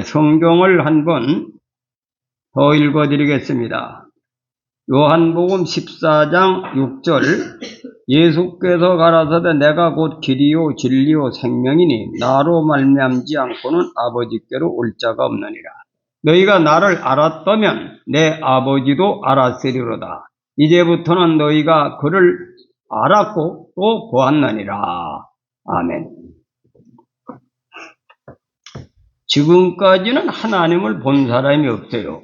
성경을 한번 더 읽어드리겠습니다. 요한복음 14장 6절 예수께서 가라사대 내가 곧 길이요 진리요 생명이니 나로 말미암지 않고는 아버지께로 올 자가 없느니라. 너희가 나를 알았다면 내 아버지도 알았으리로다. 이제부터는 너희가 그를 알았고 또 보았느니라. 아멘. 지금까지는 하나님을 본 사람이 없어요.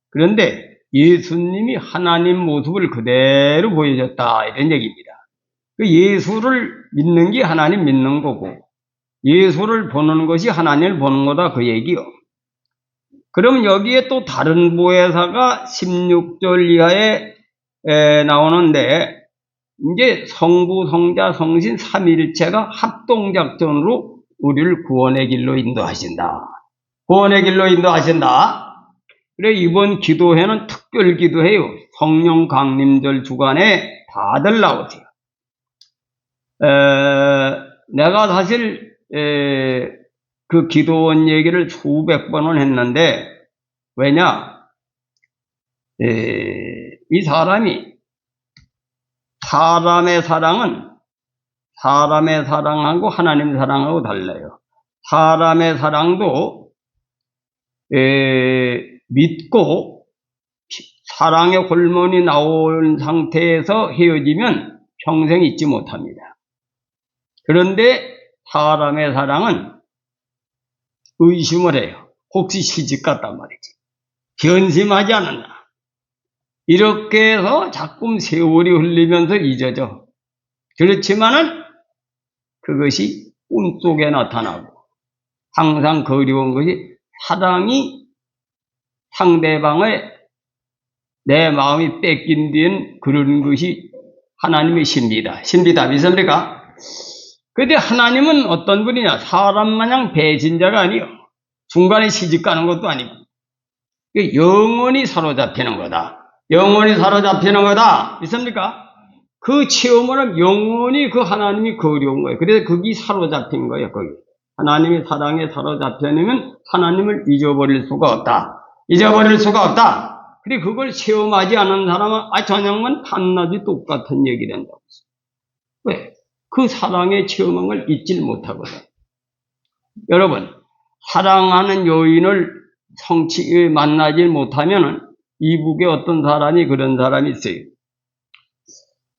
그런데 예수님이 하나님 모습을 그대로 보여줬다 이런 얘기입니다. 예수를 믿는 게 하나님 믿는 거고 예수를 보는 것이 하나님을 보는 거다 그 얘기요. 그럼 여기에 또 다른 보혜사가 16절 이하에 나오는데 이제 성부, 성자, 성신 삼위일체가 합동작전으로 우리를 구원의 길로 인도하신다. 구원의 길로 인도하신다. 그래 이번 기도회는 특별 기도회요. 성령 강림절 주간에 다들 나오세요. 내가 사실 그 기도원 얘기를 수백 번을 했는데 왜냐? 이 사람이 사람의 사랑하고 하나님 사랑하고 달라요. 사람의 사랑도 믿고 사랑의 hormon이 나온 상태에서 헤어지면 평생 잊지 못합니다. 그런데 사람의 사랑은 의심을 해요. 혹시 시집 갔단 말이지. 변심하지 않았나. 이렇게 해서 자꾸 세월이 흘리면서 잊어져. 그렇지만은 그것이 꿈속에 나타나고 항상 그리운 것이 사랑이 상대방의 내 마음이 뺏긴 뒤엔 그런 것이 하나님의 신비다. 신비다. 믿습니까? 그런데 하나님은 어떤 분이냐? 사람 마냥 배신자가 아니요. 중간에 시집 가는 것도 아니고 영원히 사로잡히는 거다. 영원히 사로잡히는 거다. 믿습니까? 그 체험은 영원히 그 하나님이 그리운 거예요. 그래서 거기 사로잡힌 거예요. 거기. 하나님의 사랑에 사로잡혀내면 하나님을 잊어버릴 수가 없다. 잊어버릴 수가 없다. 그래 그걸 체험하지 않은 사람은 저녁만 밤낮이 똑같은 얘기 된다고. 왜? 그 사랑의 체험한 걸 잊질 못하거든. 여러분 사랑하는 여인을 만나지 못하면은 이북에 어떤 사람이 그런 사람이 있어요.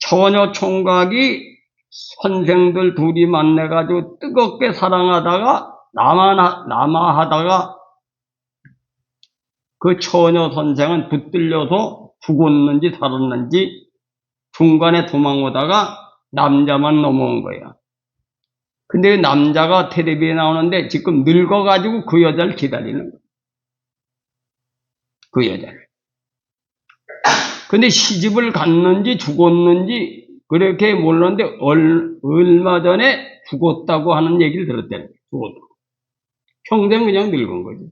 처녀 총각이 선생들 둘이 만나가지고 뜨겁게 사랑하다가 남아하다가 그 처녀 선생은 붙들려서 죽었는지 살았는지 중간에 도망오다가 남자만 넘어온 거야. 근데 그 남자가 텔레비에 나오는데 지금 늙어가지고 그 여자를 기다리는 거야. 그 여자를. 근데 시집을 갔는지 죽었는지 그렇게 몰랐는데 얼마 전에 죽었다고 하는 얘기를 들었대요. 죽었다고. 평생 그냥 늙은 거지.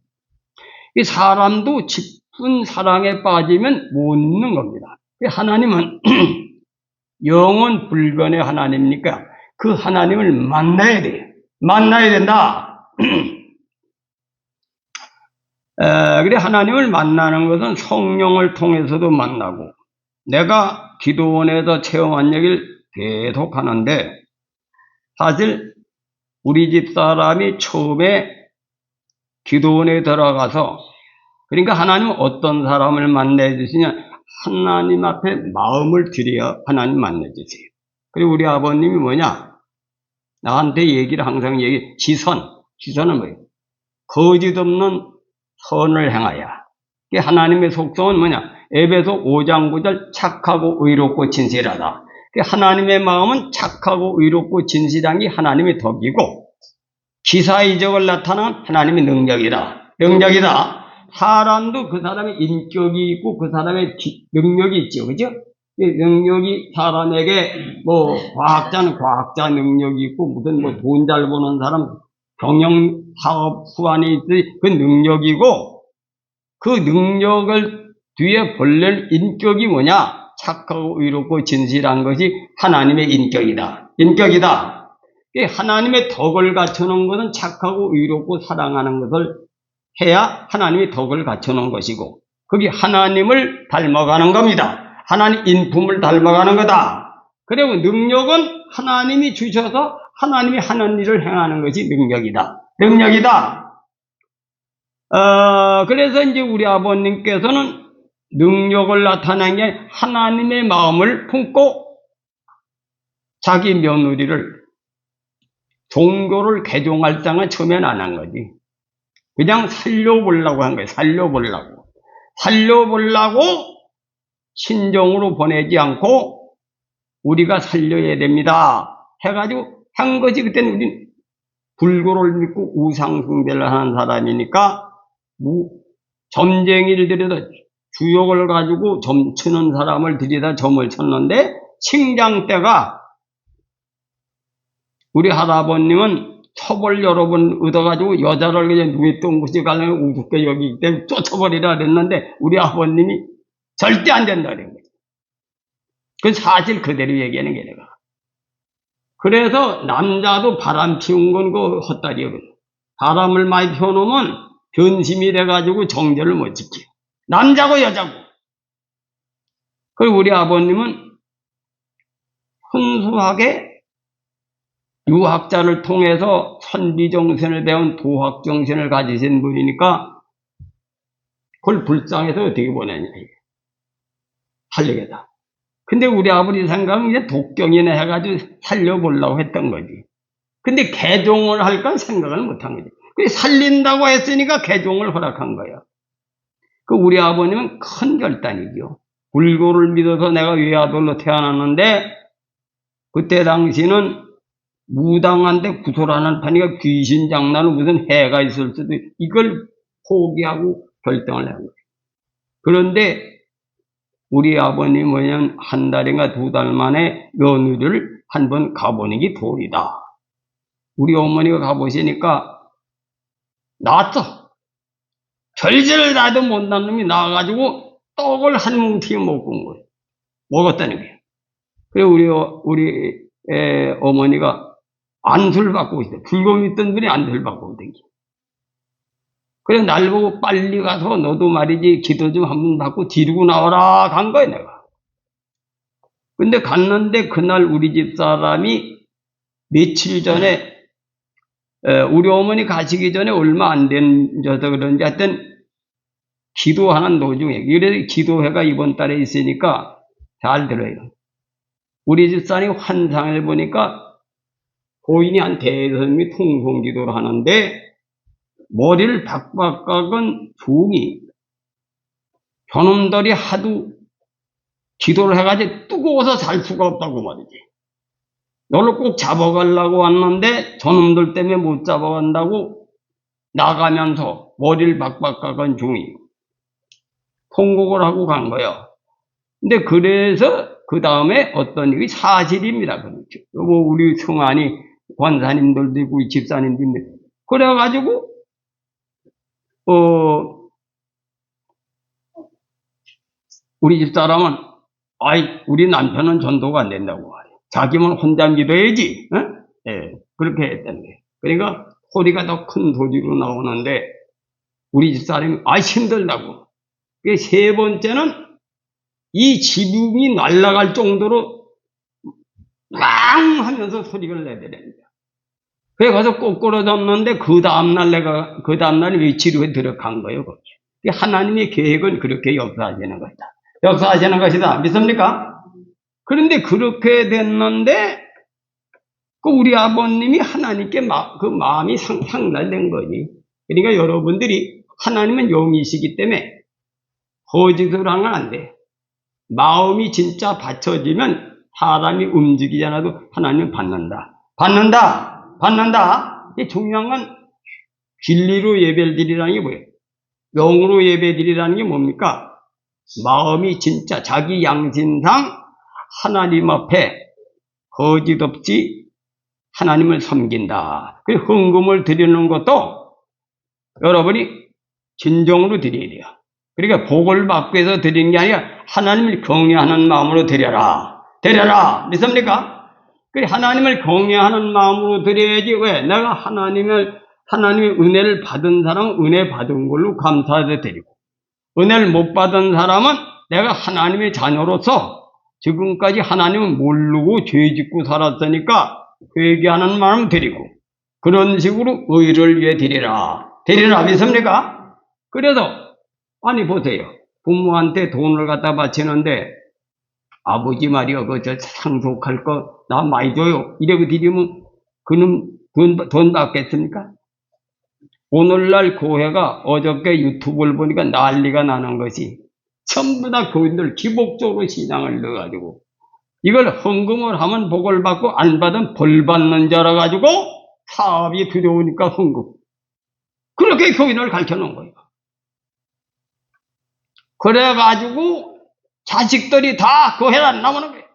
이 사람도 깊은 사랑에 빠지면 못 있는 겁니다. 하나님은 영원 불변의 하나님이니까 그 하나님을 만나야 돼요. 만나야 된다. 그래 하나님을 만나는 것은 성령을 통해서도 만나고 내가 기도원에서 체험한 얘기를 계속 하는데 사실 우리 집 사람이 처음에 기도원에 들어가서 그러니까 하나님은 어떤 사람을 만나 주시냐 하나님 앞에 마음을 들여 하나님 만나 주세요. 그리고 우리 아버님이 뭐냐 나한테 얘기를 항상 지선은 뭐예요? 거짓 없는 선을 행하여. 하나님의 속성은 뭐냐? 에베소 5장 9절 착하고 의롭고 진실하다. 하나님의 마음은 착하고 의롭고 진실한 게 하나님의 덕이고 기사이적을 나타난 하나님의 능력이다. 능력이다. 사람도 그 사람의 인격이 있고 그 사람의 능력이 있죠. 그죠? 능력이 사람에게 과학자는 과학자 능력이 있고 무슨 돈 잘 버는 사람 경영 사업 수완이 있듯이 그 능력이고 그 능력을 뒤에 벌릴 인격이 뭐냐? 착하고 의롭고 진실한 것이 하나님의 인격이다. 인격이다. 하나님의 덕을 갖추는 것은 착하고 의롭고 사랑하는 것을 해야 하나님이 덕을 갖춰놓은 것이고, 그게 하나님을 닮아가는 겁니다. 하나님 인품을 닮아가는 거다. 그리고 능력은 하나님이 주셔서 하나님이 하는 일을 행하는 것이 능력이다. 능력이다. 그래서 이제 우리 아버님께서는 능력을 나타낸 게 하나님의 마음을 품고 자기 며느리를 종교를 개종할 장은 처음엔 안 한 거지. 그냥 살려보려고 한 거예요. 살려보려고 신정으로 보내지 않고 우리가 살려야 됩니다 해가지고 한 것이. 그때는 우리는 불교를 믿고 우상숭배를 하는 사람이니까 점쟁이를 들여다 주역을 가지고 점 치는 사람을 들여다 점을 쳤는데, 칭장 때가 우리 할아버님은 처벌 여러 번 얻어가지고 여자를 그냥 눈에 똥구시 가려면 우습게 여기기 때문에 쫓아버리라 그랬는데, 우리 아버님이 절대 안 된다 그런 거죠. 그 사실 그대로 얘기하는 게 내가. 그래서 남자도 바람 피운 건 그 헛다리거든. 바람을 많이 펴놓으면 변심이 돼가지고 정절을 못 지켜. 남자고 여자고. 그리고 우리 아버님은 순수하게 유학자를 통해서 선비정신을 배운 도학정신을 가지신 분이니까 그걸 불쌍해서 어떻게 보내냐. 살리겠다. 근데 우리 아버지 생각은 이제 독경이나 해가지고 살려보려고 했던 거지. 근데 개종을 할까 생각을 못한 거지. 그래 살린다고 했으니까 개종을 허락한 거야. 그 우리 아버님은 큰 결단이죠. 불교를 믿어서 내가 외아들로 태어났는데, 그때 당시는 무당한테 구설하는 판이가 귀신 장난은 무슨 해가 있을 수도, 이걸 포기하고 결정을 한 거예요. 그런데 우리 아버님 뭐냐면 한 달인가 두 달 만에 며느리를 한번 가보는 게 도리다. 우리 어머니가 가보시니까 나왔어. 절제를 나도 못난 놈이 나와가지고 떡을 한 뭉치 먹은 거예요. 먹었다는 거예요. 그래서 우리 어머니가 안수를 받고 있어요. 불교 믿던 분이 안수를 받고 있던 게. 그래 날 보고 빨리 가서 너도 말이지 기도 좀 한번 받고 뒤르고 나와라 간 거야 내가. 근데 갔는데 그날 우리 집 사람이 며칠 전에 우리 어머니 가시기 전에 얼마 안 된져서 그런지 하여튼 기도하는 도중에, 그래서 기도회가 이번 달에 있으니까 잘 들어요. 우리 집 사람이 환상을 보니까 고인이 한 대선이 통성기도를 하는데 머리를 박박 깎은 중이 저놈들이 하도 기도를 해가지고 뜨거워서 잘 수가 없다고 말이지. 너를 꼭 잡아가려고 왔는데 저놈들 때문에 못 잡아간다고 나가면서 머리를 박박 깎은 중이 통곡을 하고 간 거예요. 근데 그래서 그 다음에 어떤 일이 사실입니다. 그렇죠. 우리 성안이 관사님들도 있고 집사님도 있는데, 그래가지고 우리 집사람은 우리 남편은 전도가 안 된다고 말해. 자기만 혼자 믿어야지. 예, 그렇게 했다는 거예요. 그러니까 소리가 더 큰 소리로 나오는데 우리 집사람이 힘들다고. 세 번째는 이 지붕이 날아갈 정도로 왕 하면서 소리를 내더랍니다. 그래 가서 꼬꾸러졌는데 그 다음날 위치로 들어간 거예요. 하나님의 계획은 그렇게 역사하시는 것이다. 역사하시는 것이다. 믿습니까? 그런데 그렇게 됐는데 그 우리 아버님이 하나님께 그 마음이 상달된 거지. 그러니까 여러분들이 하나님은 영이시기 때문에 거짓을 하면 안 돼. 마음이 진짜 받쳐지면 사람이 움직이지 않아도 하나님은 받는다. 중요한 건 진리로 예배드리라는 게 뭐예요? 영으로 예배드리라는 게 뭡니까? 마음이 진짜 자기 양심상 하나님 앞에 거짓 없이 하나님을 섬긴다. 그리고 헌금을 드리는 것도 여러분이 진정으로 드려야 돼요. 그러니까 복을 받기 위해서 드리는 게 아니라 하나님을 경외하는 마음으로 드려라. 믿습니까? 그래 하나님을 경외하는 마음으로 드려야지. 왜? 내가 하나님을 하나님의 은혜를 받은 사람은 은혜 받은 걸로 감사해 드리고, 은혜를 못 받은 사람은 내가 하나님의 자녀로서 지금까지 하나님을 모르고 죄 짓고 살았으니까 회개하는 마음 드리고, 그런 식으로 의를 위해 드리라. 드리라 믿습니까? 그래서 아니 보세요. 부모한테 돈을 갖다 바치는데 아버지 말이여 그저 상속할 거 나 많이 줘요. 이러고 드리면 그는 돈 받겠습니까? 오늘날 교회가 어저께 유튜브를 보니까 난리가 나는 것이 전부 다 교인들 기복적으로 신앙을 넣어가지고 이걸 헌금을 하면 복을 받고 안 받으면 벌 받는 줄 알아가지고 사업이 두려우니까 헌금. 그렇게 교인을 가르쳐 놓은 거예요. 그래가지고 자식들이 다 교회를 안 나오는 거예요.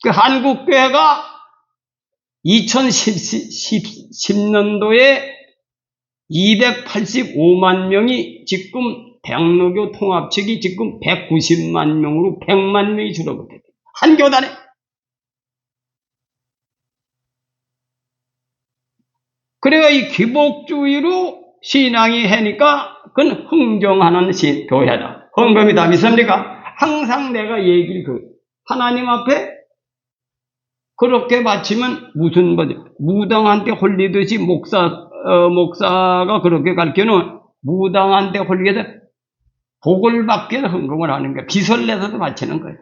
그 한국교회가 2010년도에 285만 명이 지금 대학로교 통합 측이 지금 190만 명으로 100만 명이 줄어들었대요. 한 교단에. 그래가 이 기복주의로 신앙이 하니까 그건 흥정하는 교회다. 헌금이다. 믿습니까? 항상 내가 얘기를 하나님 앞에 그렇게 바치면 무슨 무당한테 홀리듯이 목사가 그렇게 가르쳐는 무당한테 홀리게 복을 받기 위해서 헌금을 하는 거예요. 빚을 내서도 바치는 거예요.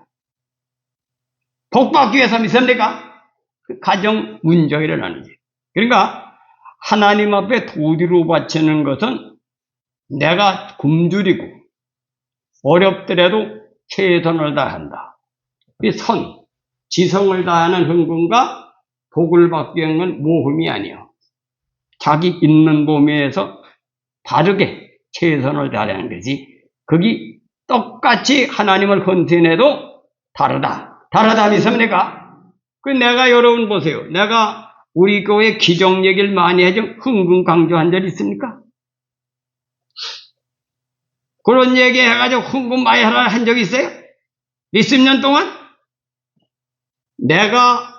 복 받기 위해서 믿습니까? 가정 문제가 일어나는 거예요. 그러니까 하나님 앞에 도리로 바치는 것은 내가 굶주리고 어렵더라도 최선을 다한다. 이 지성을 다하는 헌금과 복을 받기 위한 건 모험이 아니에요. 자기 있는 범위에서 바르게 최선을 다하는 거지. 그게 똑같이 하나님을 헌신해도 다르다. 다르다 믿습니까? 내가 여러분 보세요. 내가 우리 교회 기적 얘기를 많이 해서 헌금 강조한 적 있습니까? 그런 얘기 해가지고 헌금 많이 하라 한 적 있어요? 20년 동안? 내가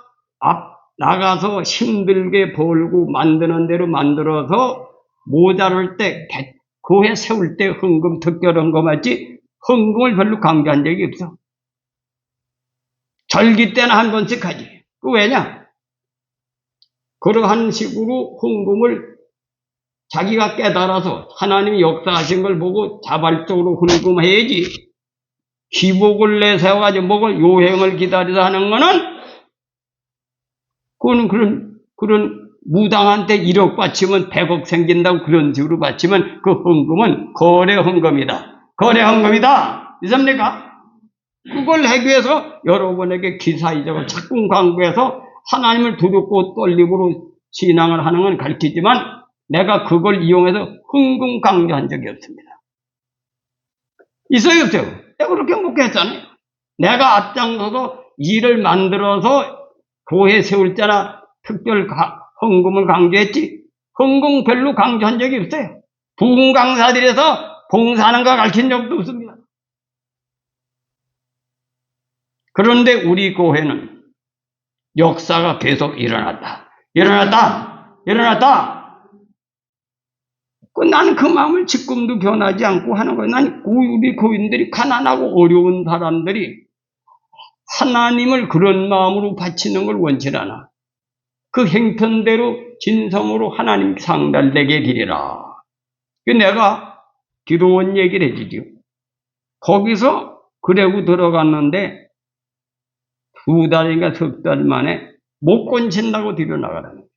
나가서 힘들게 벌고 만드는 대로 만들어서 모자랄 때 교회 세울 때 헌금 특별 헌금 했지 헌금을 별로 강조한 적이 없어. 절기 때는 한 번씩 하지. 왜냐? 그러한 식으로 헌금을 자기가 깨달아서 하나님이 역사하신 걸 보고 자발적으로 헌금해야지. 기복을 내세워가지고 먹을 요행을 기다리다 하는 거는 그런 무당한테 1억 바치면 100억 생긴다고 그런 식으로 바치면 그 헌금은 거래 헌금이다. 거래 헌금이다. 믿습니까? 그걸 하기 위해서 여러분에게 기사이적으로 자꾸 광고해서 하나님을 두렵고 떨림으로 신앙을 하는 건 가르치지만 내가 그걸 이용해서 헌금 강조한 적이 없습니다. 있어요, 없어요? 내가 그렇게 목회했잖아요. 내가 앞장서서 일을 만들어서 교회 세울 때나 특별 헌금을 강조했지 헌금 별로 강조한 적이 없어요. 부흥 강사들에서 봉사하는 거 가르친 적도 없습니다. 그런데 우리 교회는 역사가 계속 일어났다. 나는 그 마음을 지금도 변하지 않고 하는 거예요. 난 우리 교인들이 가난하고 어려운 사람들이 하나님을 그런 마음으로 바치는 걸 원치 않아. 그 행편대로 진성으로 하나님 상달되게 드리라. 내가 기도원 얘기를 해주죠. 거기서 그러고 들어갔는데 2달인가 3달 만에 못 건친다고 뒤로 나가라는 거예요.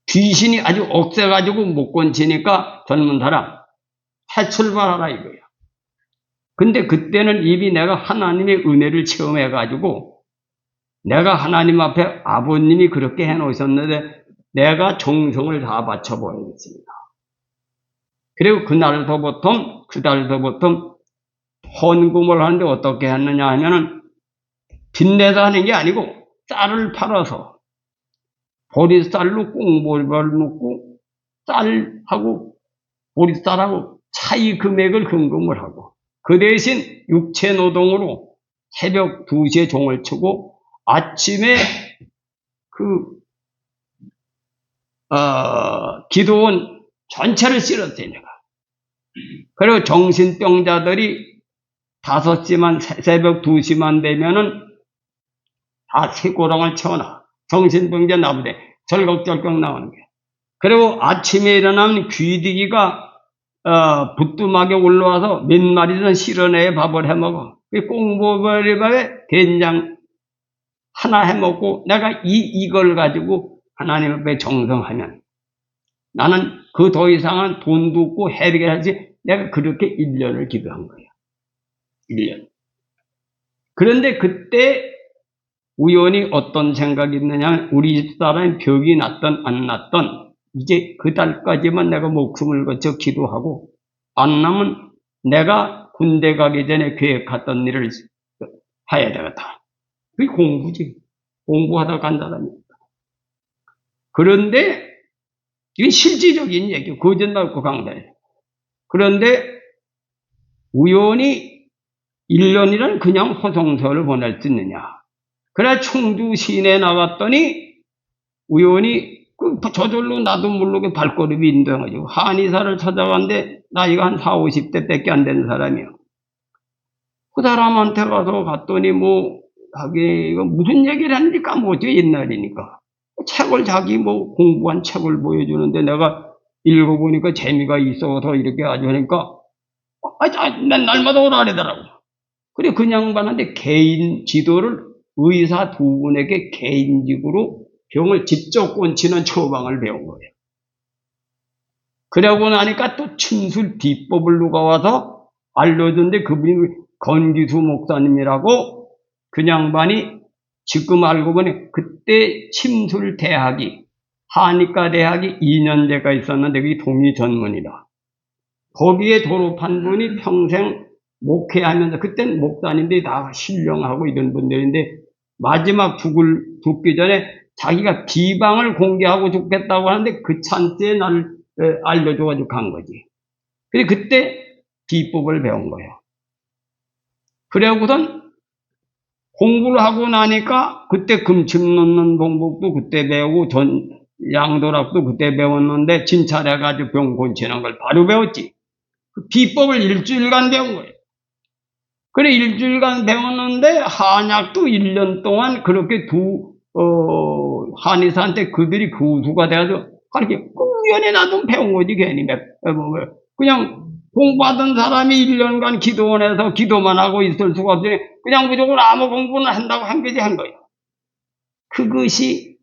귀신이 아주 억세가지고 못 건치니까 젊은 사람 새 출발하라 이거야. 근데 그때는 이미 내가 하나님의 은혜를 체험해가지고 내가 하나님 앞에 아버님이 그렇게 해놓으셨는데 내가 정성을 다 바쳐보겠습니다. 그리고 그달서부터 헌금을 하는데 어떻게 했느냐 하면은 빚내서 하는 게 아니고 쌀을 팔아서 보리쌀로 꽁보리를 넣고 쌀하고 보리쌀하고 차이 금액을 헌금을 하고 그 대신 육체노동으로 새벽 2시에 종을 치고 아침에 그 기도원 전체를 쓸었어요, 내가. 그리고 정신병자들이 5시만, 새벽 2시만 되면은 다 쇠고랑을 채워놔. 정신병자 나부대 절걱절걱 나오는 거야. 그리고 아침에 일어나면 귀디기가 부뚜막에 올라와서 몇 마리든 실어내에 밥을 해먹어. 꽁보버리밥에 된장 하나 해먹고 내가 이걸 가지고 하나님 앞에 정성하면 나는 그 더 이상은 돈도 없고 해리게 하지. 내가 그렇게 1년을 기도한 거야. 1년. 그런데 그때 우연히 어떤 생각이 있느냐, 우리 집사람이 병이 났던 안 났던 이제 그 달까지만 내가 목숨을 거쳐 기도하고 안 나면 내가 군대 가기 전에 계획했던 일을 해야 되겠다. 그게 공부지. 공부하다 간 사람이니까. 그런데 이게 실질적인 얘기예요. 거짓말 없고 강단이에요. 그런데 우연히 1년이란 그냥 호송서를 보낼 수 있느냐. 그래 충주 시내에 나갔더니 우연히 저절로 나도 모르게 발걸음이 인도해가지고 한의사를 찾아갔는데 나이가 한 40, 50대 밖에 안 되는 사람이요. 그 사람한테 가서 갔더니 자기가 무슨 얘기를 하는지 까먹었죠. 옛날이니까. 책을 자기 공부한 책을 보여주는데 내가 읽어보니까 재미가 있어서 이렇게 아주 하니까 날마다 오라 그러더라고. 그래 그 양반한테 개인 지도를 의사 2분에게 개인직으로 병을 직접 고치는 처방을 배운 거예요. 그러고 나니까 또 침술 비법을 누가 와서 알려줬는데 그분이 건기수 목사님이라고 그 양반이 지금 알고 보니 그때 침술 대학이 한의과 대학이 2년제가 있었는데 그게 동의 전문이다. 거기에 졸업한 분이 평생 목회하면서 그땐 목사님들이 다 신령하고 이런 분들인데 마지막 죽기 전에 자기가 비방을 공개하고 죽겠다고 하는데 그 찬스에 나를 알려줘가지고 간 거지. 그래서 그때 비법을 배운 거예요. 그래고선 공부를 하고 나니까 그때 금침 놓는 방법도 그때 배우고 양도락도 그때 배웠는데 진찰해가지고 병 고치는 걸 바로 배웠지. 그 비법을 일주일간 배운 거예요. 그래 일주일간 배웠는데 한약도 1년 동안 그렇게 한의사한테 그들이 교수가 돼가지고 그렇게 우연히 나도 배운 거지 괜히 그냥 공부하던 사람이 1년간 기도원에서 기도만 하고 있을 수가 없으니 그냥 무조건 아무 공부는 한다고 한 거지 한 거예요. 그것이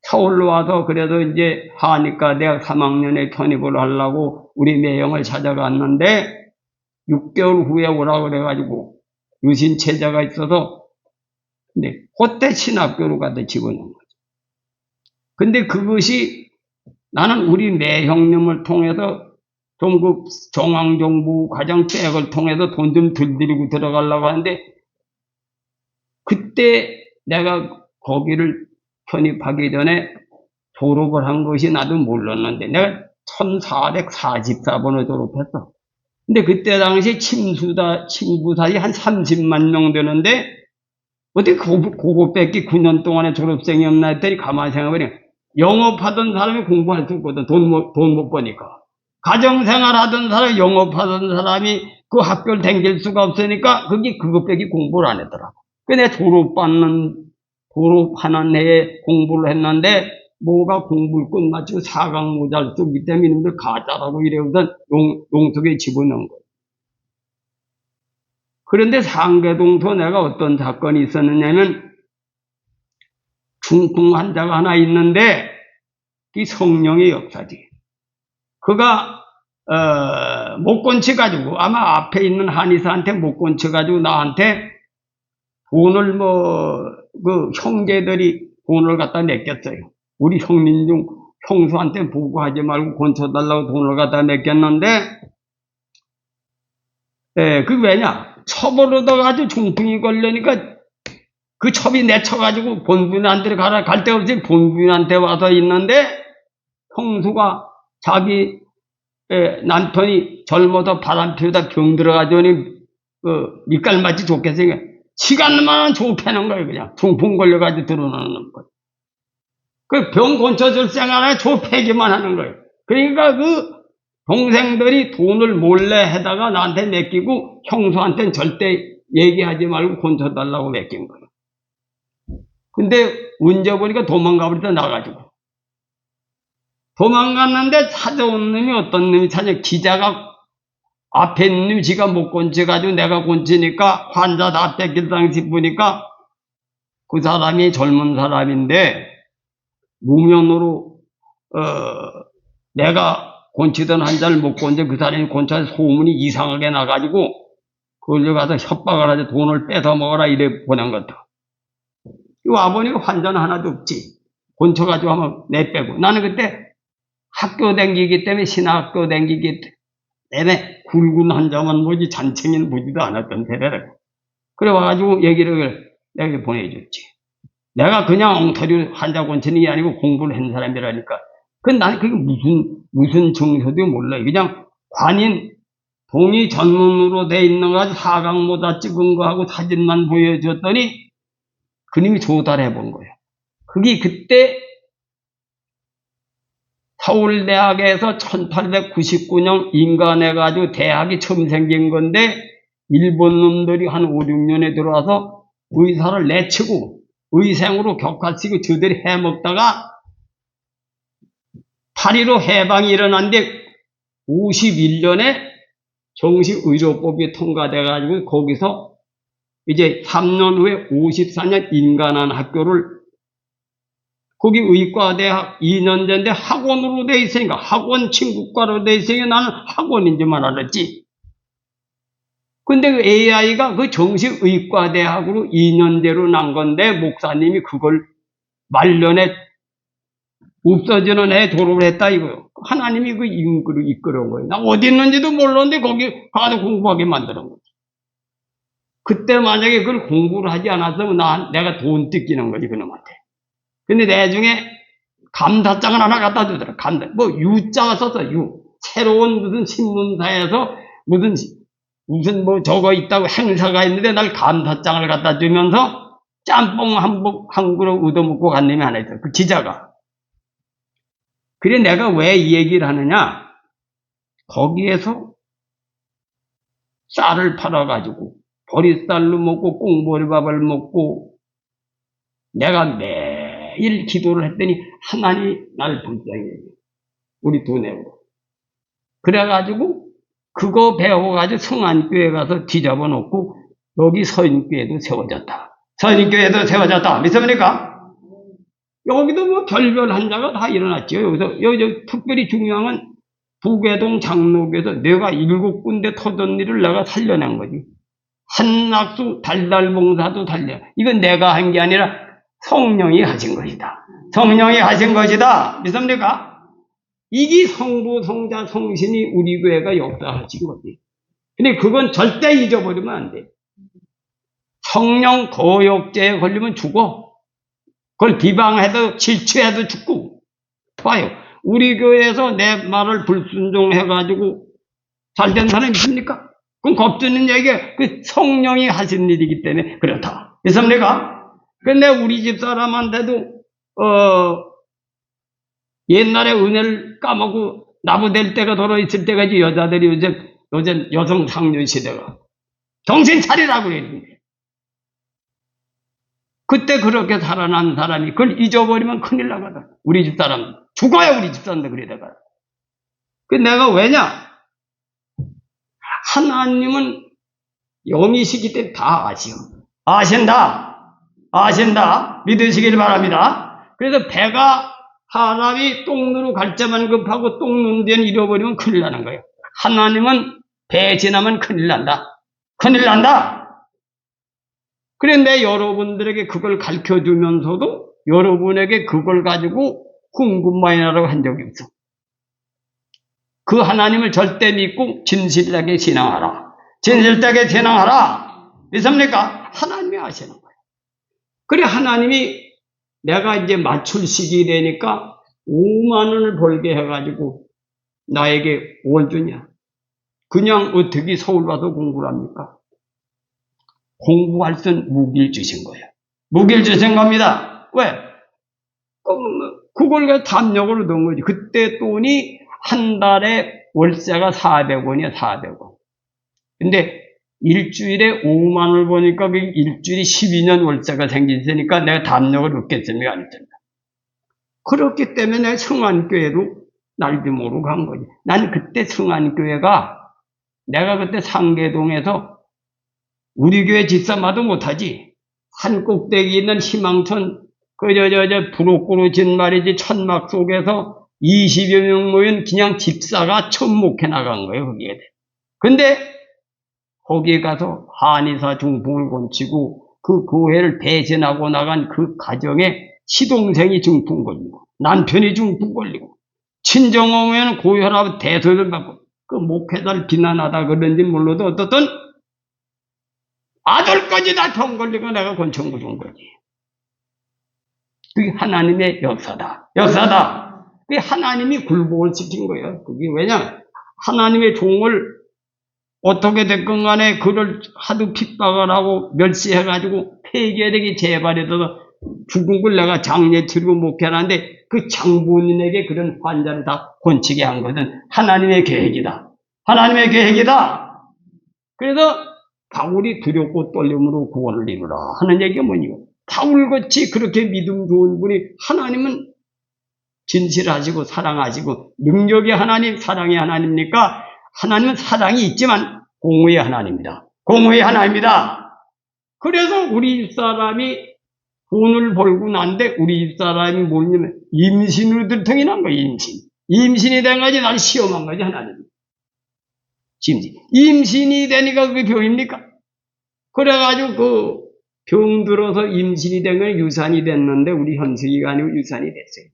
서울로 와서 그래도 이제 한의과 대학 3학년에 편입을 하려고 우리 매형을 찾아갔는데 6개월 후에 오라고 그래가지고 유신체자가 있어서 근데 그때 신학교로 가다 집어넣은 거죠. 근데 그것이 나는 우리 매형님을 통해서 전국 중앙정부 과정백을 통해서 돈 좀 들들이고 들어가려고 하는데 그때 내가 거기를 편입하기 전에 졸업을 한 것이 나도 몰랐는데 내가 1444번을 졸업했어. 근데 그때 당시 친부사이 한 30만 명 되는데 어떻게 그거밖에 9년 동안에 졸업생이 없나 했더니 가만히 생각해보니 영업하던 사람이 공부할 수 없거든. 돈 못 버니까. 가정생활 하던 사람, 영업하던 사람이 그 학교를 댕길 수가 없으니까 그것밖에 공부를 안 했더라고. 그래 졸업하는 해에 공부를 했는데 뭐가 공부를 끝마치고 4강 모자를 쓰기 때문에 이놈들 가짜라고 이래오던 용속에 집어넣은 거예요. 그런데 상계동서 내가 어떤 사건이 있었느냐면 중풍 환자가 하나 있는데 이 성령의 역사지. 그가 못 건쳐가지고 아마 앞에 있는 한의사한테 못 건쳐가지고 나한테 돈을 그 형제들이 돈을 갖다 맡겼어요. 우리 형님 중 형수한테 보고하지 말고 건쳐달라고 돈을 갖다 맡겼는데 그 왜냐 첩을 얻어가지고 중풍이 걸려니까 그 첩이 내쳐가지고 본부인한테 갈 데 없이 본부인한테 와서 있는데 형수가 자기 남편이 젊어서 바람 피우다 병 들어가더니 밑갈맞이 좋게 생겨 시간만 좋게 하는 거예요. 그냥 중풍 걸려가지고 드러나는 거예요. 그 병 고쳐줄 생각에 좁히기만 하는 거예요. 그러니까 그 동생들이 돈을 몰래 해다가 나한테 맡기고 형수한테는 절대 얘기하지 말고 고쳐달라고 맡긴 거예요. 근데 문제 보니까 도망가버리다 나가지고. 도망갔는데 찾아온 놈이 어떤 놈이 찾아 기자가 앞에 있는 놈이 지가 못 고쳐가지고 내가 고치니까 환자 다 뺏길 싶으니까 그 사람이 젊은 사람인데 무면으로 내가 곤치던 환자를 못 곤데 그 사람이 곤쳐서 소문이 이상하게 나가지고 그걸 가서 협박을 하자 돈을 뺏어 먹어라 이래 보낸 거다. 와보니까 환자는 하나도 없지. 곤쳐가지고 하면 내빼고. 나는 그때 학교 다니기 때문에 신학교 다니기 때문에 굵은 환자만 보지 잔챙이는 보지도 않았던 세대라고. 그래 와가지고 얘기를 내가 보내줬지. 내가 그냥 엉터리 환자 곤치는 게 아니고 공부를 한 사람이라니까. 난 그게 무슨 증서도 몰라요. 그냥 관인, 동의 전문으로 돼 있는 거 가지고 사각모자 찍은 거하고 사진만 보여줬더니 그님이 조달해 본 거예요. 그게 그때 서울대학에서 1899년 인간해가지고 대학이 처음 생긴 건데 일본 놈들이 한 5, 6년에 들어와서 의사를 내치고 의생으로 격화시키고 저들이 해먹다가 8.15 해방이 일어났는데 51년에 정식 의료법이 통과돼가지고 거기서 이제 3년 후에 54년 인간한 학교를 거기 의과대학 2년제인데 학원으로 돼 있으니까 학원 친구과로 돼 있으니까 나는 학원인 줄만 알았지. 근데 그 AI가 그 정식 의과대학으로 2년제로 난 건데 목사님이 그걸 말년에 없어지는 애 졸업을 했다 이거요. 하나님이 그 인구를 이끌어온 거예요. 나 어디 있는지도 몰랐는데 거기 가서 공부하게 만드는 거지. 그때 만약에 그걸 공부를 하지 않았으면 내가 돈 뜯기는 거지 그놈한테. 근데 나중에 감사장을 하나 갖다 주더라. 유자가 썼어. 새로운 무슨 신문사에서 무슨 저거 있다고 행사가 있는데 날 감사장을 갖다 주면서 짬뽕 한 그릇 얻어먹고 간 놈이 하나 있어. 그 기자가. 그래 내가 왜 이 얘기를 하느냐? 거기에서 쌀을 팔아가지고 보리쌀로 먹고 꽁보리밥을 먹고 내가 매일 기도를 했더니 하나님 날 불쌍히 해요. 우리 두뇌로. 그래가지고 그거 배워가지고 성안교회 가서 뒤잡아 놓고 여기 서인교회도 세워졌다. 서인교회도 세워졌다. 믿습니까? 여기도 뭐 별별 환자가 다 일어났죠. 여기서 특별히 중요한 건 북외동 장로교에서 내가 7군데 터던 일을 내가 살려낸 거지. 한낙수 달달봉사도 달려. 이건 내가 한 게 아니라 성령이 하신 것이다. 성령이 하신 것이다. 믿습니까? 이게 성부, 성자, 성신이 우리 교회가 역사하신 거지. 근데 그건 절대 잊어버리면 안 돼. 성령 거역죄에 걸리면 죽어. 그걸 비방해도 질투해도 죽고. 봐요. 우리 교회에서 내 말을 불순종해가지고 잘된 사람이 있습니까? 그럼 겁주는 얘기가 그 성령이 하신 일이기 때문에 그렇다. 믿습니까? 근데 우리 집 사람한테도 옛날에 은혜를 까먹고 나부될 때가 들어있을 때가 이제 여자들이 요즘 여성 상류 시대가 정신 차리라고 그랬는데 그때 그렇게 살아난 사람이 그걸 잊어버리면 큰일 나거든. 우리 집 사람 죽어야 우리 집 사람들 그러다가. 그 내가 왜냐? 하나님은 영이시기 때문에 다 아시오. 아신다. 믿으시길 바랍니다. 그래서 배가 사람이 똥 누로 갈 때만 급하고 똥 누는 데는 잃어버리면 큰일 나는 거예요. 하나님은 배 지나면 큰일 난다. 그런데 여러분들에게 그걸 가르쳐 주면서도 여러분에게 그걸 가지고 흥분만이라고 한 적이 없어. 그 하나님을 절대 믿고 진실되게 신앙하라. 믿습니까? 하나님이 아시는 거예요. 그래 하나님이 내가 이제 맞출 시기 되니까 5만 원을 벌게 해가지고 나에게 뭘 주냐. 그냥 어떻게 서울 와서 공부를 합니까? 공부할 수 있는 무기를 주신 거예요. 무기를 주신 겁니다. 왜? 그걸 그 담력으로 넣은 거지. 그때 돈이 한 달에 월세가 400원이야, 400원. 근데 일주일에 5만 원을 보니까 그 일주일이 12년 월세가 생기니까 내가 담력을 얻겠습니까? 아니잖아. 그렇기 때문에 내가 성안교회로 날도 모르고 간 거지. 난 그때 성안교회가 내가 그때 상계동에서 우리 교회 집사마도 못하지. 산 꼭대기 있는 희망천 부록구로 진 말이지 천막 속에서 20여 명 모인 그냥 집사가 처음 목회 나간 거예요, 거기에. 근데 거기에 가서 한의사 중풍을 고치고 그 교회를 배신하고 나간 그 가정에 시동생이 중풍 걸리고 남편이 중풍 걸리고 친정어머니는 고혈압 대소를 받고 그 목회자를 비난하다 그런지 몰라도 어떻든 아들까지 다 병 걸리고 내가 권총을 준 거지. 그게 하나님의 역사다. 역사다. 그게 하나님이 굴복을 시킨 거예요. 그게 왜냐? 하나님의 종을 어떻게 됐건 간에 그를 하도 핍박을 하고 멸시해가지고 폐결핵이 재발해서 죽은 걸 내가 장례 치르고 목회하는데 그 장본인에게 그런 환자를 다 권치게 한 것은 하나님의 계획이다. 하나님의 계획이다. 그래서 바울이 두렵고 떨림으로 구원을 이루라 하는 얘기가 뭐냐? 바울같이 그렇게 믿음 좋은 분이 하나님은 진실하시고 사랑하시고 능력의 하나님, 사랑의 하나님입니까? 하나님은 사랑이 있지만 공의의 하나님입니다. 공의의 하나님입니다. 그래서 우리 집사람이 돈을 벌고 난데 우리 집사람이 뭐냐면 임신으로 들통이 난 거예요. 임신이 된 거지 나를 시험한 거지 하나님. 임신이 되니까 그게 병입니까? 그래가지고 그 병 들어서 임신이 된 건 유산이 됐는데 우리 현숙이가 아니고 유산이 됐어요.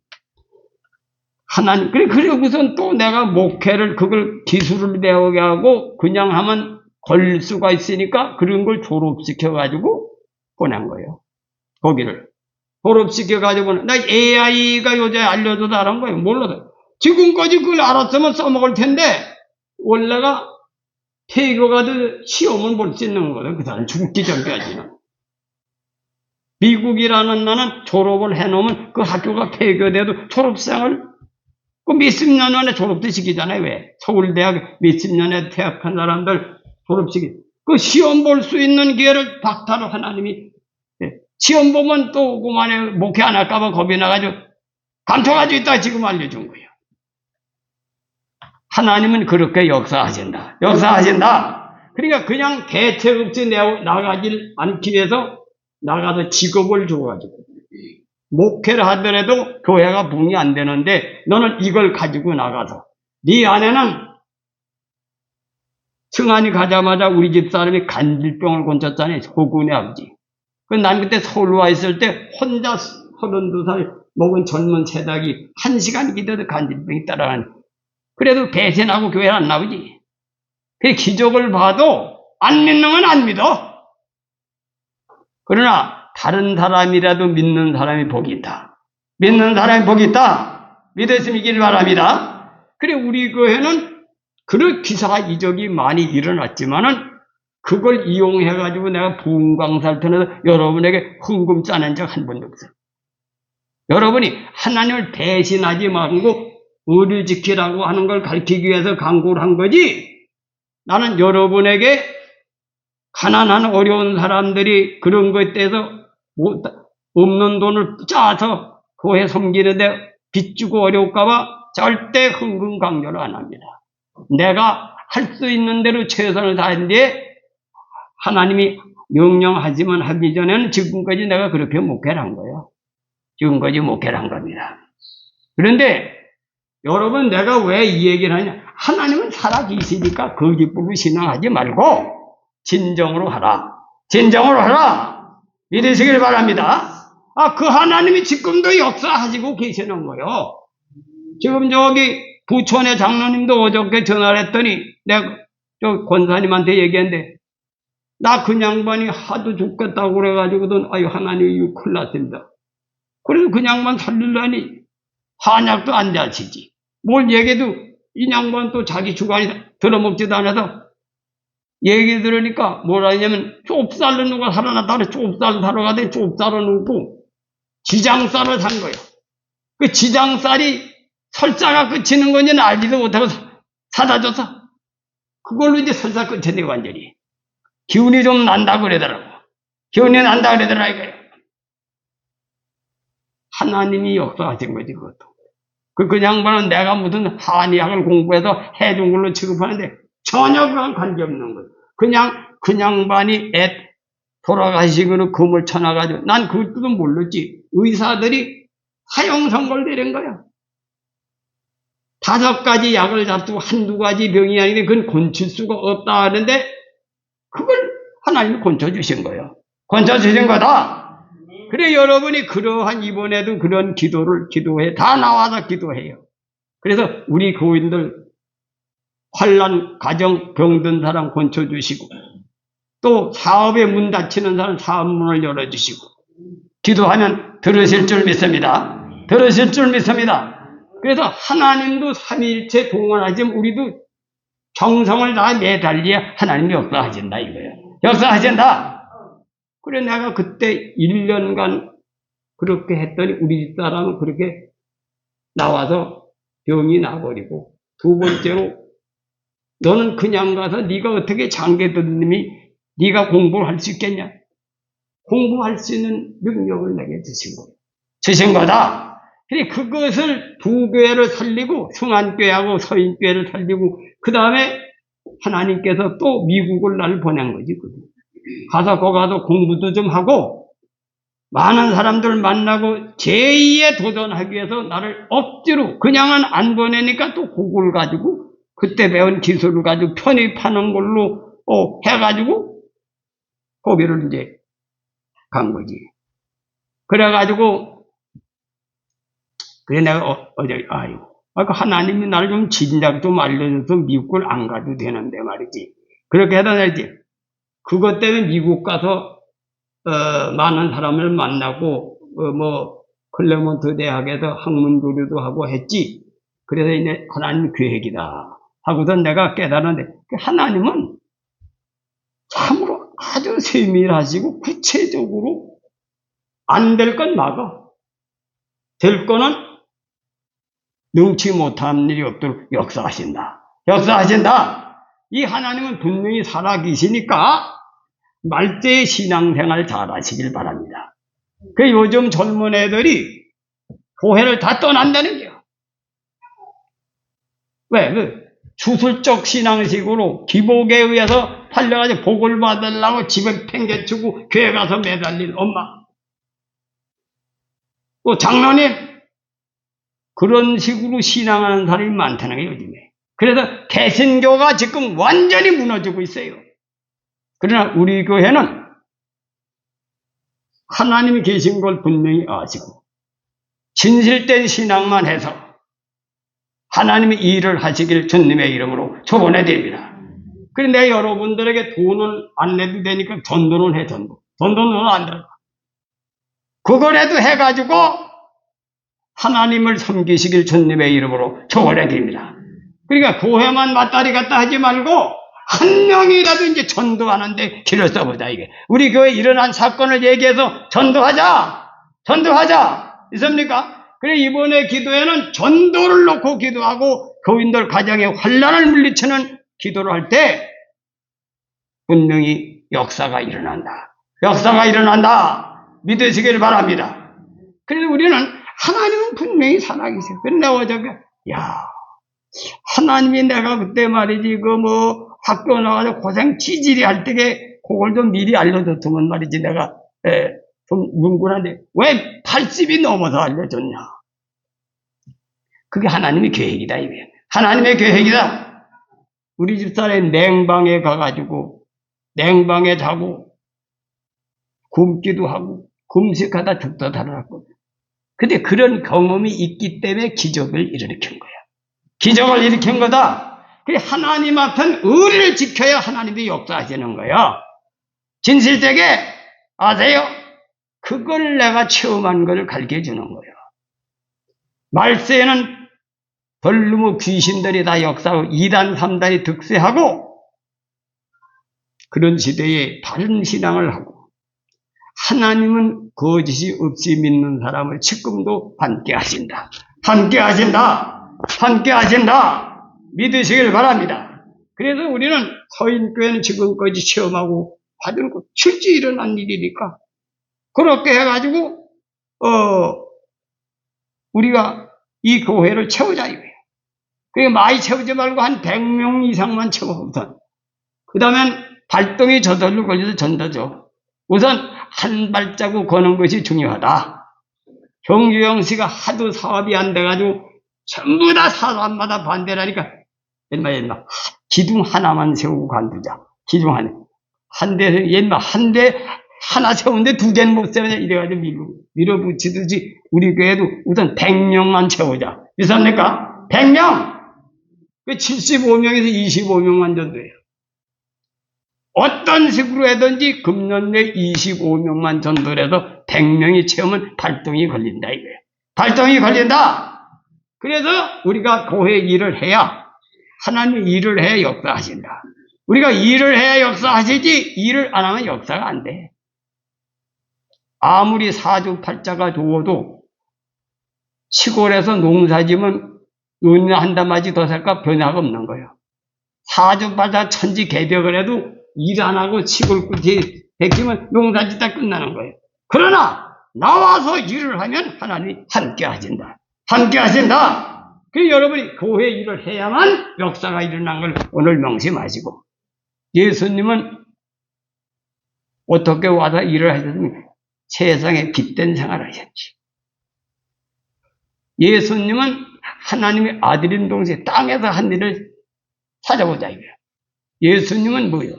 하나님, 그러고선 또 내가 목회를, 그걸 기술을 배우게 하고 그냥 하면 걸 수가 있으니까 그런 걸 졸업시켜가지고 보낸 거예요. 거기를. 졸업시켜가지고, 나 AI가 요새 알려줘도 알은 거예요. 몰라도. 지금까지 그걸 알았으면 써먹을 텐데, 원래가 폐교가도 시험을 볼 수 있는 거예요. 그 사람 죽기 전까지는. 미국이라는 나는 졸업을 해놓으면 그 학교가 폐교돼도 졸업생을 그 몇십 년 안에 졸업도 시키잖아요. 왜? 서울대학 몇십 년에 퇴학한 사람들 졸업시키. 그 시험 볼 수 있는 기회를 박탈을 하나님이. 시험 보면 또 그만에 목회 안 할까봐 겁이 나가지고 감춰가지고 있다가 지금 알려준 거예요. 하나님은 그렇게 역사하신다. 역사하신다. 그러니까 그냥 대책 없이 나가질 않기 위해서 나가서 직업을 줘가지고. 목회를 하더라도 교회가 붕이 안 되는데 너는 이걸 가지고 나가서 네 아내는 승안이 가자마자 우리 집사람이 간질병을 고쳤잖아요. 호군의 아버지. 난 그때 서울 와 있을 때 혼자 32살 먹은 젊은 세닥이 1시간 기도도 간질병이 따라가는. 그래도 배신하고 교회 안 나오지. 그 기적을 봐도 안 믿는 건 안 믿어. 그러나 다른 사람이라도 믿는 사람이 복이 있다. 믿는 사람이 복이 있다. 믿으시길 바랍니다. 그래 우리 교회는 그런 기사 이적이 많이 일어났지만은 그걸 이용해가지고 내가 부흥강사를 통해서 여러분에게 헌금 짜낸 적 한 번도 없어요. 여러분이 하나님을 배신하지 말고 의를 지키라고 하는 걸 가르치기 위해서 강구를 한 거지. 나는 여러분에게 가난한 어려운 사람들이 그런 것에 대해서 없는 돈을 짜서 교회 섬기는데 빚주고 어려울까봐 절대 헌금 강요를 안 합니다. 내가 할 수 있는 대로 최선을 다했는데 하나님이 명령하지만 하기 전에는 지금까지 내가 그렇게 목회를 한 거예요. 지금까지 목회를 한 겁니다. 그런데 여러분 내가 왜 이 얘기를 하냐. 하나님은 살아계시니까 거짓부로 신앙하지 말고 진정으로 하라. 진정으로 하라. 믿으시길 바랍니다. 그 하나님이 지금도 역사하시고 계시는 거예요. 지금 저기 부천의 장로님도 어저께 전화를 했더니 내가 저 권사님한테 얘기했는데 나 그 양반이 하도 죽겠다고 그래가지고는 아유 하나님이 큰일 났습니다. 그래서 그 양반 살리려니 한약도 안 자시지. 뭘 얘기해도 이 양반 또 자기 주관이 들어먹지도 않아서 얘기 들으니까 뭐라 하냐면 좁쌀로 누가 살아났다 그래. 좁쌀 사러 가더니 좁쌀을 놓고 지장쌀을 산 거예요. 그 지장쌀이 설사가 끝이는 건지 알지도 못하고 사다 줘서 그걸로 이제 설사 끝이네 완전히. 기운이 좀 난다고 그러더라고. 기운이 난다 그러더라 이거예요. 하나님이 역사하신 거지 그것도. 그 양반은 내가 무슨 한의학을 공부해서 해준 걸로 취급하는데 전혀 그건 관계없는 거예요. 그냥 그 양반이 돌아가시고는 금을 쳐놔가지고 난 그것도 몰랐지. 의사들이 사형 선고를 내린 거야. 5가지 약을 잡수고 1-2가지 병이 아닌데 그건 고칠 수가 없다 하는데 그걸 하나님이 고쳐주신 거예요. 고쳐주신 거다. 그래 여러분이 그러한 이번에도 그런 기도를 기도해. 다 나와서 기도해요. 그래서 우리 교인들 환난 가정 병든 사람 고쳐주시고 또 사업에 문 닫히는 사람 사업문을 열어주시고 기도하면 들으실 줄 믿습니다. 들으실 줄 믿습니다. 그래서 하나님도 삼위일체 동원하지만 우리도 정성을 다해 매달려야 하나님이 역사하신다 이거예요. 역사하신다. 그래 내가 그때 1년간 그렇게 했더니 우리 집사람은 그렇게 나와서 병이 나버리고 두 번째로 너는 그냥 가서 네가 어떻게 장계들님이 네가 공부를 할 수 있겠냐? 공부할 수 있는 능력을 내게 주신 거예요. 주신 거다. 그래 그것을 두 교회를 살리고 승한교회하고 서인교회를 살리고 그 다음에 하나님께서 또 미국을 나를 보낸 거지. 가서 거기 가서 공부도 좀 하고 많은 사람들 만나고 제2의 도전하기 위해서 나를 억지로 그냥은 안 보내니까 또 그걸 가지고 그때 배운 기술을 가지고 편입하는 걸로 해가지고 거기를 이제 간 거지. 그래가지고 그래 내가 어제 그 하나님이 나를 좀 진작 좀 알려줘서 미국을 안 가도 되는데 말이지. 그렇게 하다 말이지. 그것 때문에 미국 가서 많은 사람을 만나고 클레몬트 대학에서 학문 교류도 하고 했지. 그래서 이제 하나님 계획이다 하고선 내가 깨달았는데 하나님은 참으로 아주 세밀하시고 구체적으로 안 될 건 막아. 될 거는 능치 못한 일이 없도록 역사하신다. 역사하신다. 이 하나님은 분명히 살아계시니까 말세의 신앙생활 잘 하시길 바랍니다. 그 요즘 젊은 애들이 교회를 다 떠난다는 게요. 왜? 주술적 신앙식으로 기복에 의해서 팔려가지고 복을 받으려고 집에 팽개치고 교회 가서 매달린 엄마. 또 장로님 그런 식으로 신앙하는 사람이 많다는 게 요즘에. 그래서 개신교가 지금 완전히 무너지고 있어요. 그러나 우리 교회는 하나님이 계신 걸 분명히 아시고 진실된 신앙만 해서 하나님이 일을 하시길 주님의 이름으로 초원해 드립니다. 그런데 여러분들에게 돈을 안 내도 되니까 전도는 해. 전도는 안 돼. 그걸 해도 해가지고 하나님을 섬기시길 주님의 이름으로 초원해 드립니다. 그러니까 교회만 맞다리 갔다 하지 말고 한 명이라도 이제 전도하는데 길을 써보자 이게. 우리 교회에 일어난 사건을 얘기해서 전도하자. 있습니까? 그래 이번에 기도회는 전도를 놓고 기도하고 교인들 가정의 환난을 물리치는 기도를 할 때 분명히 역사가 일어난다. 믿으시길 바랍니다. 그래서 우리는 하나님은 분명히 살아계세요. 그런데 어저께 하나님이 내가 그때 말이지 학교 나가서 고생 지질이 할 때에 그걸 좀 미리 알려줬으면 말이지 내가 좀 뭉근한데 왜 80이 넘어서 알려줬냐. 그게 하나님의 계획이다 이게. 하나님의 계획이다. 우리 집사람이 냉방에 가가지고 냉방에 자고 굶기도 하고 금식하다 죽다 살아났거든. 근데 그런 경험이 있기 때문에 기적을 일으킨 거야. 기적을 일으킨 거다. 하나님 앞은 의리를 지켜야 하나님이 역사하시는 거야. 진실되게 아세요? 그걸 내가 체험한 걸 가르쳐 주는 거야. 말세에는 별로 귀신들이 다 역사하고 2단, 3단이 득세하고 그런 시대에 바른 신앙을 하고 하나님은 거짓이 없이 믿는 사람을 지금도 함께 하신다. 함께 하신다. 함께 하신다. 믿으시길 바랍니다. 그래서 우리는 서인교회는 지금까지 체험하고 받은 거 실제 일어난 일이니까 그렇게 해가지고 우리가 이 교회를 채우자 이거예요. 그게 많이 채우지 말고 한 100명 이상만 채워 우선. 그 다음엔 발동이 저절로 걸려서 전도죠. 우선 한 발자국 거는 것이 중요하다. 정주영 씨가 하도 사업이 안 돼가지고 전부 다 사람마다 반대라니까 옛날 기둥 하나만 세우고 관두자. 기둥 하나. 한 대, 옛날 한 대 하나 세우는데 두 개는 못 세우냐 이래가지고 밀어붙이듯이 우리 교회도 우선 100명만 채우자. 믿습니까? 100명! 그 75명에서 25명만 전도해요. 어떤 식으로 하든지 금년 내 25명만 전도를 해서 100명이 채우면 발동이 걸린다 이거예요. 발동이 걸린다. 그래서 우리가 교회 일을 해야 하나님 일을 해야 역사하신다. 우리가 일을 해야 역사하시지 일을 안 하면 역사가 안 돼. 아무리 사주팔자가 좋아도 시골에서 농사지면 눈이 한 담아지 더 살까 변화가 없는 거예요. 사주팔자 천지개벽을 해도 일 안 하고 시골 끝에 베끼면 농사짓다 끝나는 거예요. 그러나 나와서 일을 하면 하나님이 함께 하신다. 함께 하신다. 그래서 여러분이 교회 일을 해야만 역사가 일어난 걸 오늘 명심하시고 예수님은 어떻게 와서 일을 하셨습니까? 세상에 빛된 생활을 하셨지. 예수님은 하나님의 아들인 동시에 땅에서 한 일을 찾아보자 이거야. 예수님은 뭐예요?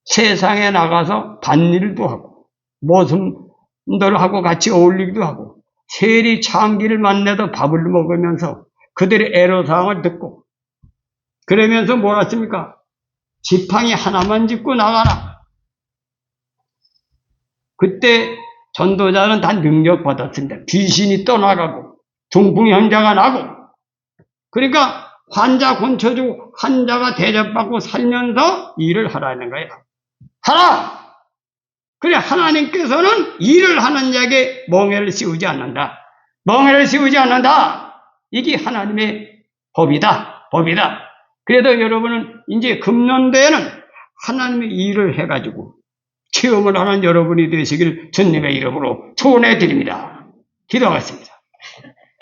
세상에 나가서 밭일도 하고 모순들하고 같이 어울리기도 하고 세리 창기를 만나서 밥을 먹으면서 그들의 애로사항을 듣고 그러면서 뭐라 했습니까? 지팡이 하나만 짚고 나가라. 그때 전도자는 다 능력받았습니다. 귀신이 떠나가고 중풍 현자가 나고 그러니까 환자 곤쳐주고 환자가 대접받고 살면서 일을 하라는 거예요. 하라! 그래 하나님께서는 일을 하는 자에게 멍에를 씌우지 않는다. 멍에를 씌우지 않는다. 이게 하나님의 법이다. 법이다. 그래도 여러분은 이제 금년도에는 하나님의 일을 해가지고 체험을 하는 여러분이 되시길 주님의 이름으로 축원해 드립니다. 기도하겠습니다.